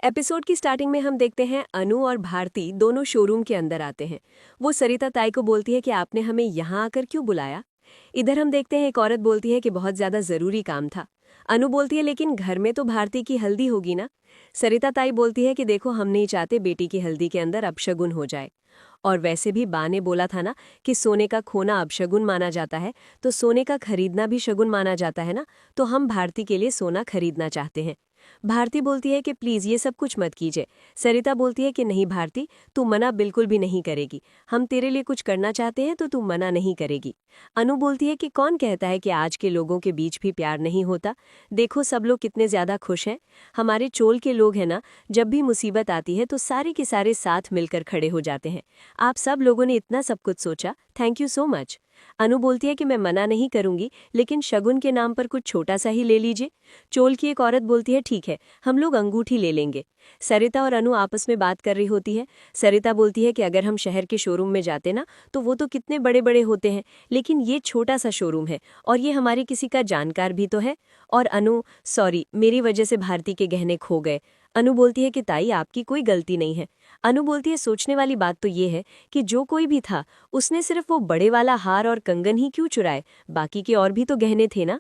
Episode की starting में हम देखते हैं अनु और भारती दोनों शोरूम के अंदर आते हैं। वो सरिता ताई को बोलती है कि आपने हमें यहाँ आकर क्यों बुलाया। इधर हम देखते हैं एक औरत बोलती है कि बहुत ज्यादा जरूरी काम था। अनु बोलती है लेकिन घर में तो भारती की हल्दी होगी ना। सरिता ताई बोलती है कि देखो हम नहीं चाहते बेटी की हल्दी के अंदर अपशगुन हो जाए। और वैसे भी बा ने बोला था ना कि सोने का खोना अपशगुन माना जाता है, तो सोने का खरीदना भी शगुन माना जाता है ना। तो हम भारती के लिए सोना खरीदना चाहते हैं। भारती बोलती है कि प्लीज ये सब कुछ मत कीजिए। सरिता बोलती है कि नहीं भारती, तू मना बिल्कुल भी नहीं करेगी। हम तेरे लिए कुछ करना चाहते हैं तो तू मना नहीं करेगी। अनु बोलती है कि कौन कहता है कि आज के लोगों के बीच भी प्यार नहीं होता। देखो सब लोग कितने ज्यादा खुश हैं। हमारे चोल के लोग हैं ना, जब भी मुसीबत आती है तो सारे के सारे साथ मिलकर खड़े हो जाते हैं। आप सब लोगों ने इतना सब कुछ सोचा, थैंक यू सो मच। अनु बोलती है कि मैं मना नहीं करूंगी, लेकिन शगुन के नाम पर कुछ छोटा सा ही ले लीजिए। चोल की एक औरत बोलती है ठीक है, हम लोग अंगूठी ले लेंगे। सरिता और अनु आपस में बात कर रही होती है। सरिता बोलती है कि अगर हम शहर के शोरूम में जाते ना तो वो तो कितने बड़े बड़े होते हैं, लेकिन ये छोटा सा शोरूम है और ये हमारे किसी का जानकार भी तो है। और अनु, सॉरी मेरी वजह से भारती के गहने खो गए। अनु बोलती है कि ताई आपकी कोई गलती नहीं है। अनु बोलती है सोचने वाली बात तो ये है कि जो कोई भी था उसने सिर्फ वो बड़े वाला हार और कंगन ही क्यों चुराए, बाकी के और भी तो गहने थे ना।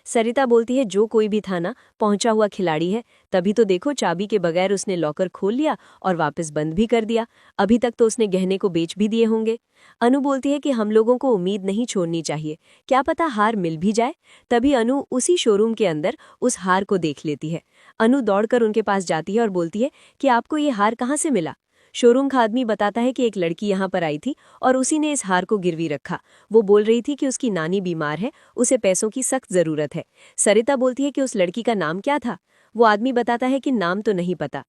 सरिता बोलती है जो कोई भी था ना, पहुंचा हुआ खिलाड़ी है। तभी तो देखो चाबी के बगैर उसने लॉकर खोल लिया और वापस बंद भी कर दिया। अभी तक तो उसने गहने को बेच भी दिए होंगे। अनु बोलती है कि हम लोगों को उम्मीद नहीं छोड़नी चाहिए, क्या पता हार मिल भी जाए। तभी अनु उसी शोरूम के अंदर उस हार को देख लेती है। अनु दौड़कर उनके पास जाती है और बोलती है कि आपको ये हार कहाँ से मिला। शोरूम का आदमी बताता है कि एक लड़की यहाँ पर आई थी और उसी ने इस हार को गिरवी रखा। वो बोल रही थी कि उसकी नानी बीमार है, उसे पैसों की सख्त जरूरत है। सरिता बोलती है कि उस लड़की का नाम क्या था। वो आदमी बताता है कि नाम तो नहीं पता।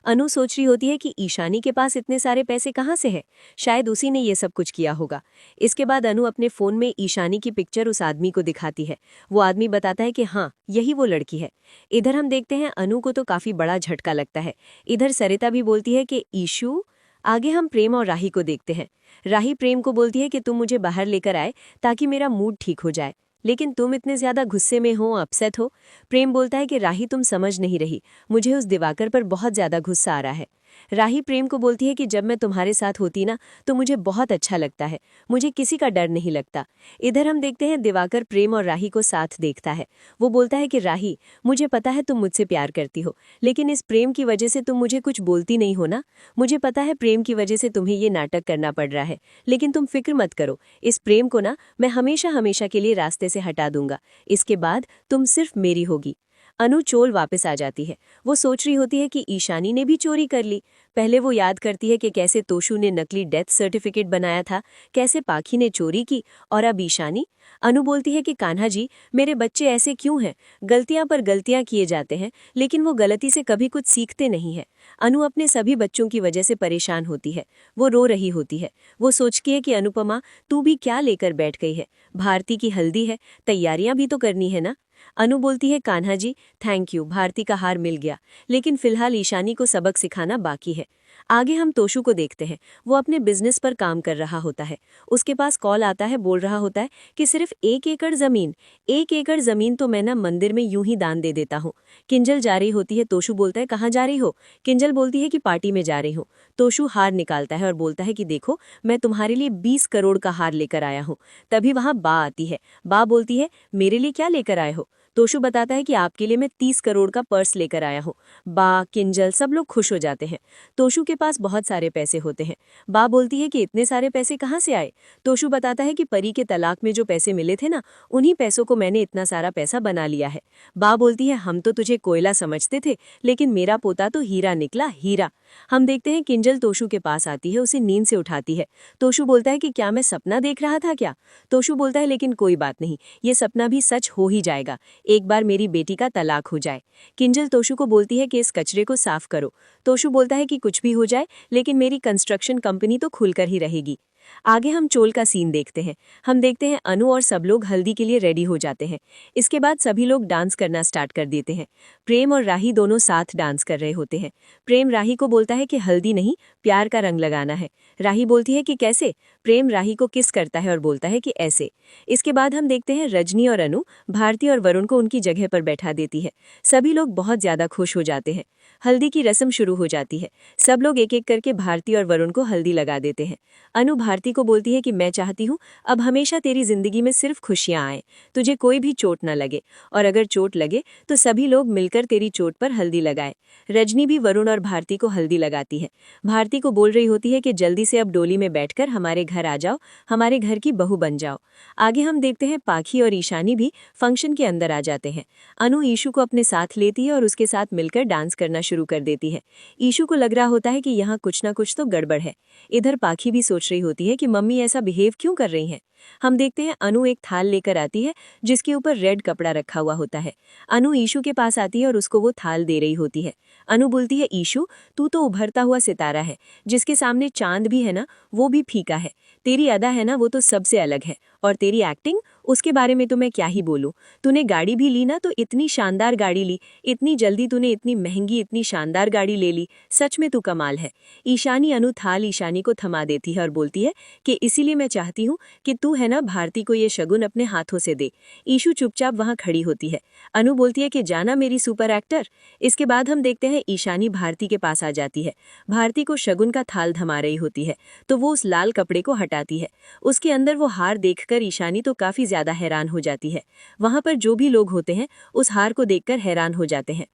अनु सोच रही होती है कि ईशानी के पास इतने सारे पैसे कहाँ से है, शायद उसी ने ये सब कुछ किया होगा। इसके बाद अनु अपने फोन में ईशानी की पिक्चर उस आदमी को दिखाती है। वो आदमी बताता है कि हाँ यही वो लड़की है। इधर हम देखते हैं अनु को तो काफी बड़ा झटका लगता है। इधर सरिता भी बोलती है कि ईशू। आगे हम प्रेम और राही को देखते हैं। राही प्रेम को बोलती है कि तुम मुझे बाहर लेकर आए ताकि मेरा मूड ठीक हो जाए, लेकिन तुम इतने ज्यादा गुस्से में हो, अपसेट हो। प्रेम बोलता है कि राही तुम समझ नहीं रही, मुझे उस दिवाकर पर बहुत ज्यादा गुस्सा आ रहा है। राही प्रेम को बोलती है कि जब मैं तुम्हारे साथ होती ना तो मुझे बहुत अच्छा लगता है, मुझे किसी का डर नहीं लगता। इधर हम देखते हैं दिवाकर प्रेम और राही को साथ देखता है। वो बोलता है कि राही, मुझे पता है तुम मुझसे प्यार करती हो, लेकिन इस प्रेम की वजह से तुम मुझे कुछ बोलती नहीं हो ना। मुझे पता है प्रेम की वजह से तुम्हें ये नाटक करना पड़ रहा है, लेकिन तुम फिक्र मत करो, इस प्रेम को ना मैं हमेशा हमेशा के लिए रास्ते से हटा दूंगा। इसके बाद तुम सिर्फ मेरी होगी। अनु चोल वापस आ जाती है। वो सोच रही होती है कि ईशानी ने भी चोरी कर ली। पहले वो याद करती है कि कैसे तोशु ने नकली डेथ सर्टिफिकेट बनाया था, कैसे पाखी ने चोरी की, और अब ईशानी। अनु बोलती है कि कान्हा जी, मेरे बच्चे ऐसे क्यों हैं, गलतियां पर गलतियां किए जाते हैं, लेकिन वो गलती से कभी कुछ सीखते नहीं है। अनु अपने सभी बच्चों की वजह से परेशान होती है। वो रो रही होती है। वो सोचती है कि अनुपमा, तू भी क्या लेकर बैठ गई है, भारती की हल्दी है, तैयारियां भी तो करनी है ना। अनु बोलती है कान्हा जी, थैंक यू, भारती का हार मिल गया, लेकिन फिलहाल ईशानी को सबक सिखाना बाकी है। आगे हम तोशु को देखते हैं। वो अपने बिजनेस पर काम कर रहा होता है। उसके पास कॉल आता है, बोल रहा होता है कि सिर्फ 1 एकड़ जमीन तो मैं ना मंदिर में यूं ही दान दे देता हूँ। किंजल जा रही होती है। तोशु बोलता है कहाँ जा रही हो। किंजल बोलती है कि पार्टी में जा रही हूँ। तोशु हार निकालता है और बोलता है कि देखो, मैं तुम्हारे लिए 20 करोड़ का हार लेकर आया हूँ। तभी वहां बा आती है। बा बोलती है मेरे लिए क्या लेकर आए हो। तोशु बताता है कि आपके लिए मैं 30 करोड़ का पर्स लेकर आया हूँ। बा, किंजल सब लोग खुश हो जाते हैं। तोशु के पास बहुत सारे पैसे होते हैं। बा बोलती है कि इतने सारे पैसे कहाँ से आए। तोशु बताता है कि परी के तलाक में जो पैसे मिले थे ना, उन्हीं पैसों को मैंने इतना सारा पैसा बना लिया है। बा बोलती है हम तो तुझे कोयला समझते थे, लेकिन मेरा पोता तो हीरा निकला, हीरा। हम देखते हैं किंजल तोशु के पास आती है, उसे नींद से उठाती है। तोशु बोलता है कि क्या मैं सपना देख रहा था क्या। तोशु बोलता है लेकिन कोई बात नहीं, ये सपना भी सच हो ही जाएगा, एक बार मेरी बेटी का तलाक हो जाए। किंजल तोशु को बोलती है कि इस कचरे को साफ करो। तोशु बोलता है कि कुछ भी हो जाए, लेकिन मेरी कंस्ट्रक्शन कंपनी तो खुलकर ही रहेगी। आगे हम चोल का सीन देखते हैं। हम देखते हैं अनु और सब लोग हल्दी के लिए रेडी हो जाते हैं। इसके बाद सभी लोग डांस करना स्टार्ट कर देते हैं। प्रेम और राही दोनों साथ डांस कर रहे होते हैं। प्रेम राही को बोलता है कि हल्दी नहीं, प्यार का रंग लगाना है। राही बोलती है कि कैसे? प्रेम राही को किस करता है और बोलता है कि ऐसे। इसके बाद हम देखते हैं रजनी और अनु भारती और वरुण को उनकी जगह पर बैठा देती है। सभी लोग बहुत ज्यादा खुश हो जाते हैं। हल्दी की रस्म शुरू हो जाती है। सब लोग एक एक करके भारती और वरुण को हल्दी लगा देते हैं। अनु भारती को बोलती है कि मैं चाहती हूँ अब हमेशा तेरी जिंदगी में सिर्फ खुशियां आए, तुझे कोई भी चोट न लगे, और अगर चोट लगे तो सभी लोग मिलकर तेरी चोट पर हल्दी लगाए। रजनी भी वरुण और भारती को हल्दी लगाती है। भारती को बोल रही होती है कि जल्दी से अब डोली में बैठकर हमारे घर आ जाओ, हमारे घर की बहू बन जाओ। आगे हम देखते हैं पाखी और ईशानी भी फंक्शन के अंदर आ जाते हैं। अनु ईशु को अपने साथ लेती है और उसके साथ मिलकर डांस करना शुरू कर देती है। ईशु को लग रहा होता है कि यहाँ कुछ ना कुछ तो गड़बड़ है। इधर पाखी भी सोच रही होती है कि मम्मी ऐसा बिहेव क्यों कर रही हैं। हम देखते हैं अनु एक थाल लेकर आती है जिसके ऊपर रेड कपड़ा रखा हुआ होता है। अनु ईशु के पास आती है और उसको वो थाल दे रही होती है। अनु बोलती है, ईशु तू तो उभरता हुआ सितारा है, जिसके सामने चांद भी है ना वो भी फीका है। तेरी अदा है ना वो तो सबसे अलग है, और तेरी एक्टिंग उसके बारे में तो मैं क्या ही बोलूं। तूने गाड़ी भी ली ना तो इतनी शानदार गाड़ी ली, इतनी जल्दी तूने इतनी महंगी इतनी शानदार गाड़ी ले ली, सच में तू कमाल है। ईशानी अनु थाल ईशानी को थमा देती है और बोलती है कि इसीलिए मैं चाहती हूँ कि तू है ना भारती को ये शगुन अपने हाथों से दे। ईशु चुपचाप वहाँ खड़ी होती है। अनु बोलती है कि जाना मेरी सुपर एक्टर। इसके बाद हम देखते हैं ईशानी भारती के पास आ जाती है। भारती को शगुन का थाल थमा रही होती है तो वो उस लाल कपड़े को हटाती है। उसके अंदर वो हार देखकर ईशानी तो काफी ज्यादा हैरान हो जाती है। वहां पर जो भी लोग होते हैं उस हार को देखकर हैरान हो जाते हैं।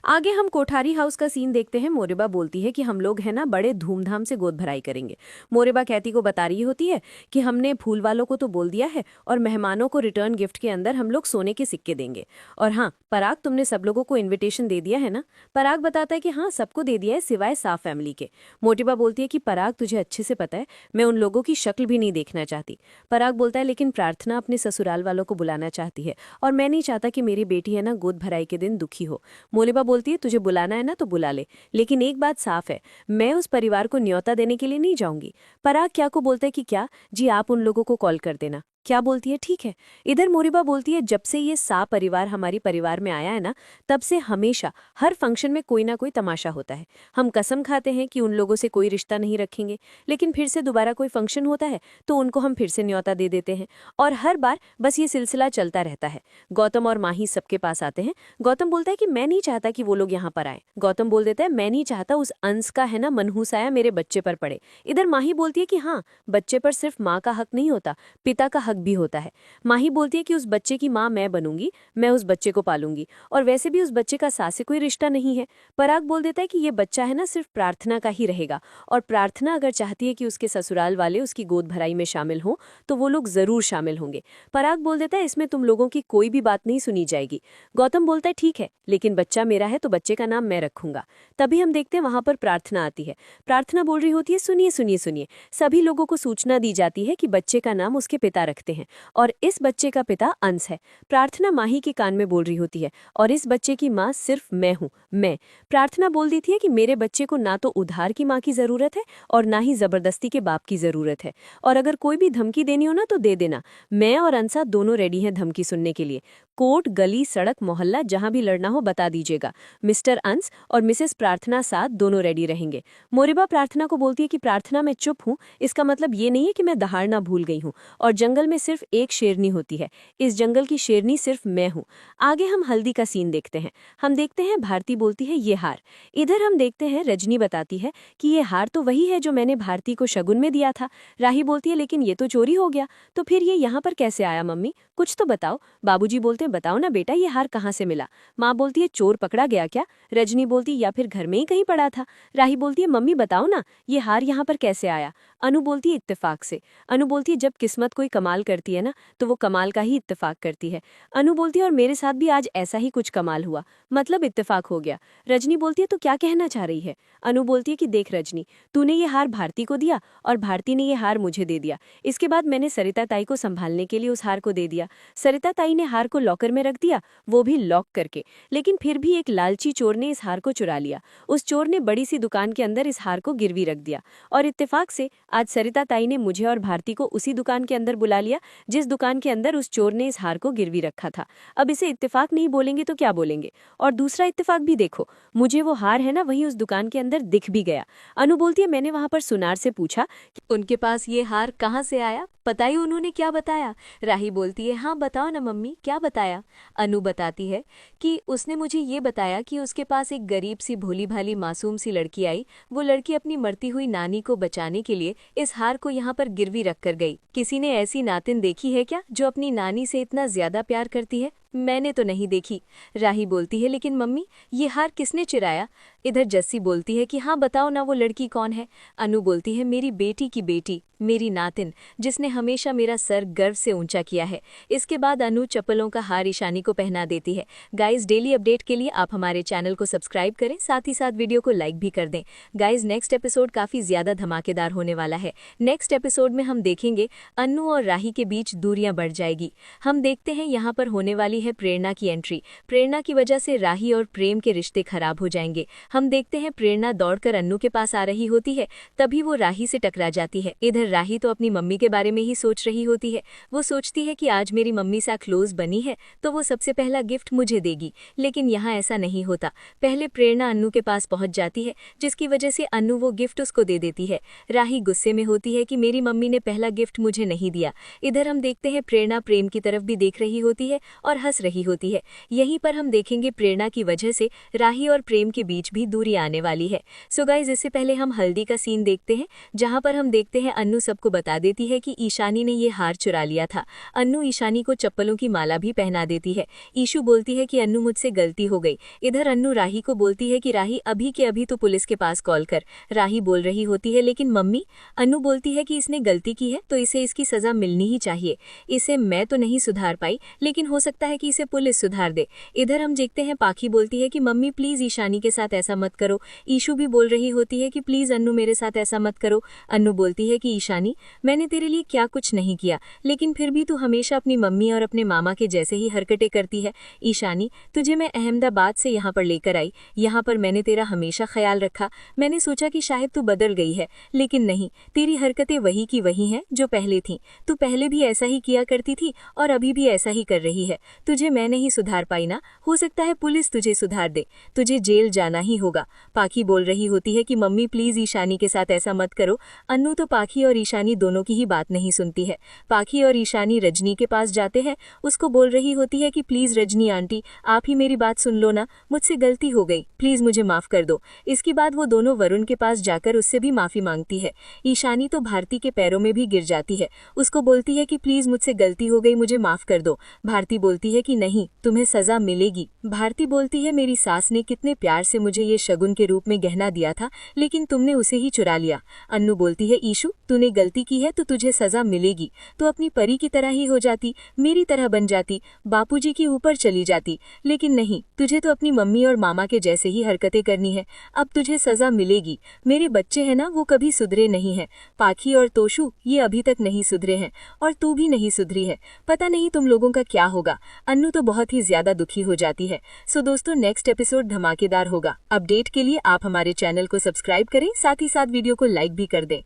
आगे हम कोठारी हाउस का सीन देखते हैं। मोरिबा बोलती है कि हम लोग है ना बड़े धूमधाम से गोद भराई करेंगे। मोरिबा कैथी को बता रही होती है कि हमने फूल वालों को तो बोल दिया है और मेहमानों को रिटर्न गिफ्ट के अंदर हम लोग सोने के सिक्के देंगे। और हाँ पराग, तुमने सब लोगों को इन्विटेशन दे दिया है ना? पराग बताता है कि हाँ सबको दे दिया है सिवाय साफ फैमिली के। मोटिबा बोलती है कि पराग तुझे अच्छे से पता है मैं उन लोगों की शक्ल भी नहीं देखना चाहती। पराग बोलता है लेकिन प्रार्थना अपने ससुराल वालों को बुलाना चाहती है और मैं नहीं चाहता कि मेरी बेटी है ना गोद भराई के दिन दुखी हो। मोलिबा बोलती है तुझे बुलाना है ना तो बुला ले, लेकिन एक बात साफ है, मैं उस परिवार को न्योता देने के लिए नहीं जाऊंगी। पराग क्या को बोलता है कि क्या जी आप उन लोगों को कॉल कर देना। क्या बोलती है ठीक है। इधर मोरिबा बोलती है जब से ये सा परिवार हमारी परिवार में आया है ना तब से हमेशा हर फंक्शन में कोई ना कोई तमाशा होता है। हम कसम खाते हैं कि उन लोगों से कोई रिश्ता नहीं रखेंगे, लेकिन फिर से दोबारा कोई फंक्शन होता है तो उनको हम फिर से न्योता दे देते हैं और हर बार बस ये सिलसिला चलता रहता है। गौतम और माही सबके पास आते हैं। गौतम बोलता है कि मैं नहीं चाहता कि वो लोग यहाँ पर आए। गौतम बोल देता है मैं नहीं चाहता उस अंश का है ना मनहूस आया मेरे बच्चे पर पड़े। इधर माही बोलती है कि हाँ बच्चे पर सिर्फ माँ का हक नहीं होता, पिता का हक भी होता है। माही बोलती है कि उस बच्चे की माँ मैं बनूंगी, मैं उस बच्चे को पालूंगी और वैसे भी उस बच्चे का सास से कोई रिश्ता नहीं है। पराग बोल देता है कि ये बच्चा है ना सिर्फ प्रार्थना का ही रहेगा और प्रार्थना अगर चाहती है कि उसके ससुराल वाले उसकी गोद भराई में शामिल हों तो वो लोग जरूर शामिल होंगे। पराग बोल देता है इसमें तुम लोगों की कोई भी बात नहीं सुनी जाएगी। गौतम बोलता है ठीक है लेकिन बच्चा मेरा है तो बच्चे का नाम मैं रखूंगा। तभी हम देखते हैं वहां पर प्रार्थना आती है। प्रार्थना बोल रही होती है सुनिए सुनिए सुनिए, सभी लोगों को सूचना दी जाती है कि बच्चे का नाम उसके पिता रखते हैं और इस बच्चे का पिता अंश है। प्रार्थना माही के कान में बोल रही होती है और इस बच्चे की माँ सिर्फ मैं हूँ, मैं। प्रार्थना बोल देती है कि मेरे बच्चे को ना तो उधार की माँ की जरूरत है और ना ही जबरदस्ती के बाप की जरूरत है, और अगर कोई भी धमकी देनी हो ना तो दे देना, मैं और अंसा दोनों रेडी हैं धमकी सुनने के लिए। कोर्ट गली सड़क मोहल्ला जहां भी लड़ना हो बता दीजिएगा, मिस्टर अंस और मिसेस प्रार्थना साथ दोनों रेडी रहेंगे। मोरिबा प्रार्थना को बोलती है कि प्रार्थना मैं चुप हूँ इसका मतलब ये नहीं है कि मैं दहाड़ना भूल गई हूँ और जंगल में सिर्फ एक शेरनी होती है, इस जंगल की शेरनी सिर्फ मैं हूँ। आगे हम हल्दी का सीन देखते हैं। हम देखते हैं भारती बोलती है ये हार। इधर हम देखते हैं रजनी बताती है कि ये हार तो वही है जो मैंने भारती को शगुन में दिया था। राही बोलती है लेकिन ये तो चोरी हो गया, तो फिर ये यहाँ पर कैसे आया मम्मी, कुछ तो बताओ। बाबूजी बोलते हैं बताओ ना बेटा ये हार कहाँ से मिला। माँ बोलती है चोर पकड़ा गया क्या। रजनी बोलती या फिर घर में ही कहीं पड़ा था। राही बोलती है मम्मी बताओ ना ये हार यहाँ पर कैसे आया। अनु बोलती है इत्तेफाक से। अनु बोलती है जब किस्मत कोई कमाल कमाल करती है ना, तो वो कमाल का ही इत्तेफाक करती है। अनु बोलती है और मेरे साथ भी आज ऐसा ही कुछ कमाल हुआ, मतलब इत्तेफाक हो गया। रजनी बोलती है तो क्या कहना चाह रही है? अनु बोलती है कि देख रजनी, तूने ये हार भारती को दिया और भारती ने ये हार मुझे दे दिया। इसके बाद मैंने सरिता ताई को संभालने के लिए उस हार को दे दिया। सरिता ताई ने हार को लॉकर में रख दिया, वो भी लॉक करके। लेकिन फिर भी एक लालची चोर ने इस हार को चुरा लिया। उस चोर ने बड़ी सी दुकान के अंदर इस हार को गिरवी रख दिया और इत्तेफाक से आज सरिता ताई ने मुझे और भारती को उसी दुकान के अंदर बुला लिया जिस दुकान के अंदर उस चोर ने इस हार को गिरवी रखा था। अब इसे इत्तेफाक नहीं बोलेंगे तो क्या बोलेंगे? और दूसरा इत्तेफाक भी देखो, मुझे वो हार है ना वहीं उस दुकान के अंदर दिख भी गया। अनु बोलती है मैंने वहां पर सुनार से पूछा कि उनके पास ये हार कहाँ से आया, पता ही उन्होंने क्या बताया? राही बोलती है हाँ बताओ ना मम्मी, क्या बताया? अनु बताती है कि उसने मुझे ये बताया कि उसके पास एक गरीब सी भोली भाली मासूम सी लड़की आई। वो लड़की अपनी मरती हुई नानी को बचाने के लिए इस हार को यहाँ पर गिरवी रख कर गई। किसी ने ऐसी नातिन देखी है क्या जो अपनी नानी से इतना ज्यादा प्यार करती है? मैंने तो नहीं देखी। राही बोलती है लेकिन मम्मी ये हार किसने चुराया? इधर जस्सी बोलती है कि हाँ बताओ ना वो लड़की कौन है? अनु बोलती है मेरी बेटी की बेटी, मेरी नातिन, जिसने हमेशा मेरा सर गर्व से ऊंचा किया है। इसके बाद अनु चप्पलों का हार ईशानी को पहना देती है। गाइज डेली अपडेट के लिए आप हमारे चैनल को सब्सक्राइब करें, साथ ही साथ वीडियो को लाइक भी कर दें। गाइज नेक्स्ट एपिसोड काफी ज्यादा धमाकेदार होने वाला है। नेक्स्ट एपिसोड में हम देखेंगे अनु और राही के बीच दूरियां बढ़ जाएगी। हम देखते हैं यहाँ पर होने वाली है प्रेरणा की एंट्री। प्रेरणा की वजह से राही और प्रेम के रिश्ते खराब हो जाएंगे। हम देखते हैं प्रेरणा दौड़कर अन्नू के पास आ रही होती है, तभी वो राही से टकरा जाती है। इधर राही तो अपनी मम्मी के बारे में ही सोच रही होती है। वो सोचती है कि आज मेरी मम्मी से क्लोज बनी है तो वो सबसे पहला गिफ्ट मुझे देगी, लेकिन यहाँ ऐसा नहीं होता। पहले प्रेरणा अन्नू के पास पहुंच जाती है, जिसकी वजह से अन्नू वो गिफ्ट उसको दे देती है। राही गुस्से में होती है कि मेरी मम्मी ने पहला गिफ्ट मुझे नहीं दिया। इधर हम देखते हैं प्रेरणा प्रेम की तरफ भी देख रही होती है और हंस रही होती है। यहीं पर हम देखेंगे प्रेरणा की वजह से राही और प्रेम के बीच भी दूरी आने वाली है। सो गाइज इससे पहले हम हल्दी का सीन देखते हैं, जहां पर हम देखते हैं अन्नू सबको बता देती है कि ईशानी ने ये हार चुरा लिया था। अन्नू ईशानी को चप्पलों की माला भी पहना देती है। ईशू बोलती है कि अन्नू मुझसे गलती हो गई। इधर अन्नू राही को बोलती है कि राही अभी के अभी तो पुलिस के पास कॉल कर। राही बोल रही होती है लेकिन मम्मी। अन्नू बोलती है कि इसने गलती की है तो इसे इसकी सजा मिलनी ही चाहिए। इसे मैं तो नहीं सुधार पाई, लेकिन हो सकता है कि इसे पुलिस सुधार दे। इधर हम देखते हैं पाखी बोलती है कि मम्मी प्लीज ईशानी के साथ ऐसा मत करो। ईशू भी बोल रही होती है कि प्लीज अन्नू मेरे साथ ऐसा मत करो। अन्नू बोलती है कि ईशानी मैंने तेरे लिए क्या कुछ नहीं किया, लेकिन फिर भी तू हमेशा अपनी मम्मी और अपने मामा के जैसे ही हरकतें करती है। ईशानी तुझे मैं अहमदाबाद से यहाँ पर लेकर आई, यहाँ पर मैंने तेरा हमेशा ख्याल रखा। मैंने सोचा कि शायद तू बदल गई है, लेकिन नहीं, तेरी हरकतें वही की वही हैं जो पहले थीं। तू पहले भी ऐसा ही किया करती थी और अभी भी ऐसा ही कर रही है। तुझे मैं नहीं सुधार पाई ना, हो सकता है पुलिस तुझे सुधार दे, तुझे जेल जाना ही होगा। पाखी बोल रही होती है कि मम्मी प्लीज ईशानी के साथ ऐसा मत करो। अन्नू तो पाखी और ईशानी दोनों की ही बात नहीं सुनती है। पाखी और ईशानी रजनी के पास जाते हैं, उसको बोल रही होती है कि प्लीज रजनी आंटी आप ही मेरी बात सुन लो ना, मुझसे गलती हो गई, प्लीज मुझे माफ कर दो। इसके बाद वो दोनों वरुण के पास जाकर उससे भी माफी मांगती है। ईशानी तो भारती के पैरों में भी गिर जाती है, उसको बोलती है कि प्लीज मुझसे गलती हो गई, मुझे माफ कर दो। भारती बोलती है कि नहीं, तुम्हें सजा मिलेगी। भारती बोलती है मेरी सास ने कितने प्यार से मुझे ये शगुन के रूप में गहना दिया था, लेकिन तुमने उसे ही चुरा लिया। अन्नू बोलती है ईशु तूने गलती की है तो तुझे सजा मिलेगी। तो अपनी परी की तरह ही हो जाती, मेरी तरह बन जाती, बापूजी के ऊपर चली जाती, लेकिन नहीं, तुझे तो अपनी मम्मी और मामा के जैसे ही हरकतें करनी है। अब तुझे सजा मिलेगी। मेरे बच्चे हैं ना, वो कभी सुधरे नहीं हैं। पाखी और तोशु ये अभी तक नहीं सुधरे हैं और तू भी नहीं सुधरी है। पता नहीं तुम लोगों का क्या होगा। अन्नू तो बहुत ही ज्यादा दुखी हो जाती है। सो दोस्तों नेक्स्ट एपिसोड धमाकेदार होगा। अपडेट के लिए आप हमारे चैनल को सब्सक्राइब करें, साथ ही साथ वीडियो को लाइक भी कर दें।